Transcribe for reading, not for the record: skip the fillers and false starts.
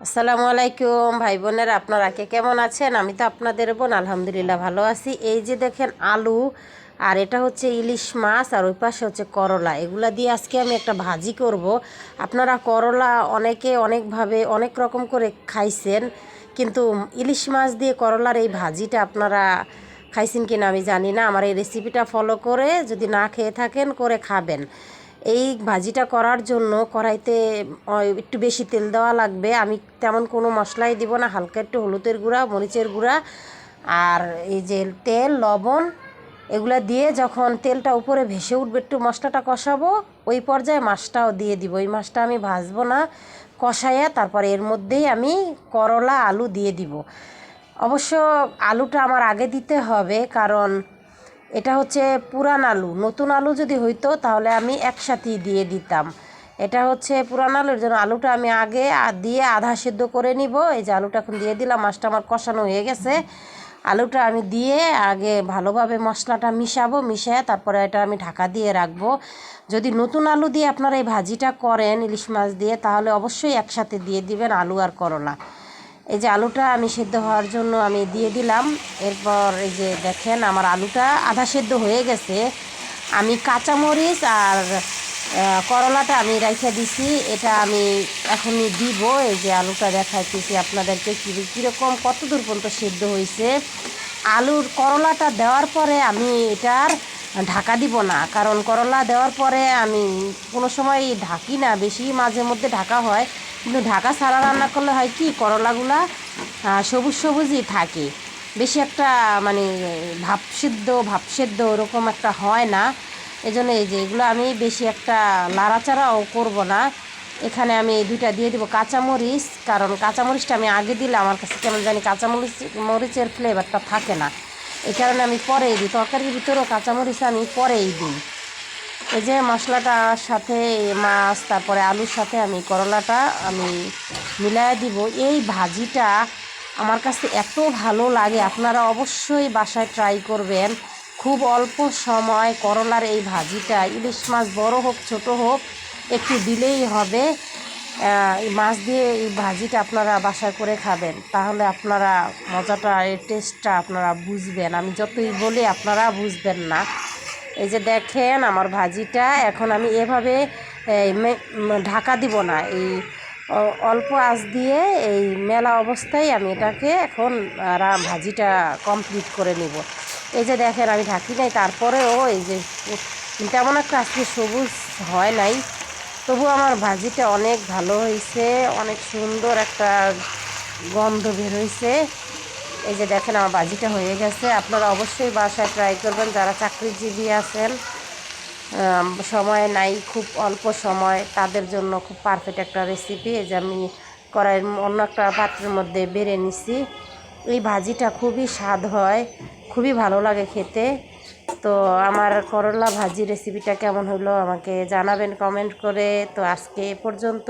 আসসালামু আলাইকুম ভাই বোনেরা, আপনারা কে কেমন আছেন? আমি তো আপনাদের বোন, আলহামদুলিল্লাহ ভালো আছি। এই যে দেখেন আলু, আর এটা হচ্ছে ইলিশ মাছ, আর ওই পাশে হচ্ছে করলা। এগুলা দিয়ে আজকে আমি একটা ভাজি করব। আপনারা করলা অনেকে অনেকভাবে অনেক রকম করে খাইছেন, কিন্তু ইলিশ মাছ দিয়ে করলার এই ভাজিটা আপনারা খাইছেন কিনা আমি জানি না। আমার এই রেসিপিটা ফলো করে যদি না খেয়ে থাকেন, করে খাবেন। এই ভাজিটা করার জন্য কড়াইতে একটু বেশি তেল দেওয়া লাগবে। আমি তেমন কোনো মশলাই দিব না, হালকা একটু হলুদের গুঁড়া, মরিচের গুঁড়া, আর এই যে তেল, লবণ, এগুলা দিয়ে যখন তেলটা উপরে ভেসে উঠবে, একটু মশলাটা কষাবো, ওই পর্যায়ে মাছটাও দিয়ে দিব। ওই মাছটা আমি ভাজবো না, কষাইয়া তারপরে এর মধ্যেই আমি করলা আলু দিয়ে দিব। অবশ্য আলুটা আমার আগে দিতে হবে, কারণ এটা হচ্ছে পুরান আলু। নতুন আলু যদি হইতো তাহলে আমি একসাথেই দিয়ে দিতাম। এটা হচ্ছে পুরান আলুর জন্য আলুটা আমি আগে দিয়ে আধা সেদ্ধ করে নিব। এই যে আলুটা এখন দিয়ে দিলাম, মাছটা আমার কষানো হয়ে গেছে। আলুটা আমি দিয়ে আগে ভালোভাবে মশলাটা মিশাবো, মিশিয়ে তারপরে এটা আমি ঢাকা দিয়ে রাখবো। যদি নতুন আলু দিয়ে আপনারা এই ভাজিটা করেন ইলিশ মাছ দিয়ে, তাহলে অবশ্যই একসাথে দিয়ে দিবেন আলু আর করলা। এই যে আলুটা আমি সেদ্ধ হওয়ার জন্য আমি দিয়ে দিলাম। এরপর এই যে দেখেন আমার আলুটা আধা সেদ্ধ হয়ে গেছে। আমি কাঁচামরিচ আর করলাটা আমি রেখে দিছি, এটা আমি এখনই দিব। এই যে আলুটা দেখাইতেছি আপনাদেরকে কীরকম কত দূর পর্যন্ত সেদ্ধ হয়েছে। আলুর করলাটা দেওয়ার পরে আমি এটার ঢাকা দিব না, কারণ করলা দেওয়ার পরে আমি কোনো সময় ঢাকি না, বেশি মাঝে মধ্যে ঢাকা হয়। কিন্তু ঢাকা ছাড়া রান্না করলে হয় কি, করলাগুলা সবুজ সবুজই থাকে, বেশি একটা মানে ভাপ সেদ্ধ ওরকম একটা হয় না। এই জন্য এই যে এগুলো আমি বেশি একটা লাড়াচাড়াও করব না। এখানে আমি দুইটা দিয়ে দিব কাঁচামরিচ, কারণ কাঁচামরিচটা আমি আগে দিলে আমার কাছে কেমন জানি মরিচের ফ্লেভারটা থাকে না। এই কারণে আমি পরেই দিই, তরকারির ভিতরেও কাঁচামরিচ আমি পরেই দিই। এই যে মশলাটার সাথে মাছ, তারপরে আলুর সাথে আমি করলাটা আমি মিলাইয়া দিব। এই ভাজিটা আমার কাছে এত ভালো লাগে, আপনারা অবশ্যই বাসায় ট্রাই করবেন। খুব অল্প সময় করলার এই ভাজিটা, ইলিশ মাছ বড় হোক ছোট হোক একটু দিলেই হবে। এই মাছ দিয়ে এই ভাজিটা আপনারা বাসায় করে খাবেন, তাহলে আপনারা মজাটা, এর টেস্টটা আপনারা বুঝবেন। আমি যতই বলি আপনারা বুঝবেন না। এই যে দেখেন আমার ভাজিটা এখন আমি এভাবে ঢাকা দিব না, এই অল্প আঁচ দিয়ে এই মেলা অবস্থায় আমি এটাকে এখন ভাজিটা কমপ্লিট করে নিব। এই যে দেখেন আমি ঢাকি নাই, তারপরেও এই যে তেমন একটা আজকে সবুজ হয় নাই, তবু আমার ভাজিটা অনেক ভালো হয়েছে, অনেক সুন্দর একটা গন্ধ বের হয়েছে। এই যে দেখেন আমার ভাজিটা হয়ে গেছে। আপনারা অবশ্যই বাসায় ট্রাই করবেন যারা চাকরিজীবী আছেন, সময় নাই, খুব অল্প সময়, তাদের জন্য খুব পারফেক্ট একটা রেসিপি। এই যে আমি কড়াইয়ের অন্য একটা পাত্রের মধ্যে বেড়ে নিছি। এই ভাজিটা খুবই স্বাদ হয়, খুবই ভালো লাগে খেতে। তো আমার করলা ভাজি রেসিপিটা কেমন হলো আমাকে জানাবেন কমেন্ট করে। তো আজকে এ পর্যন্ত।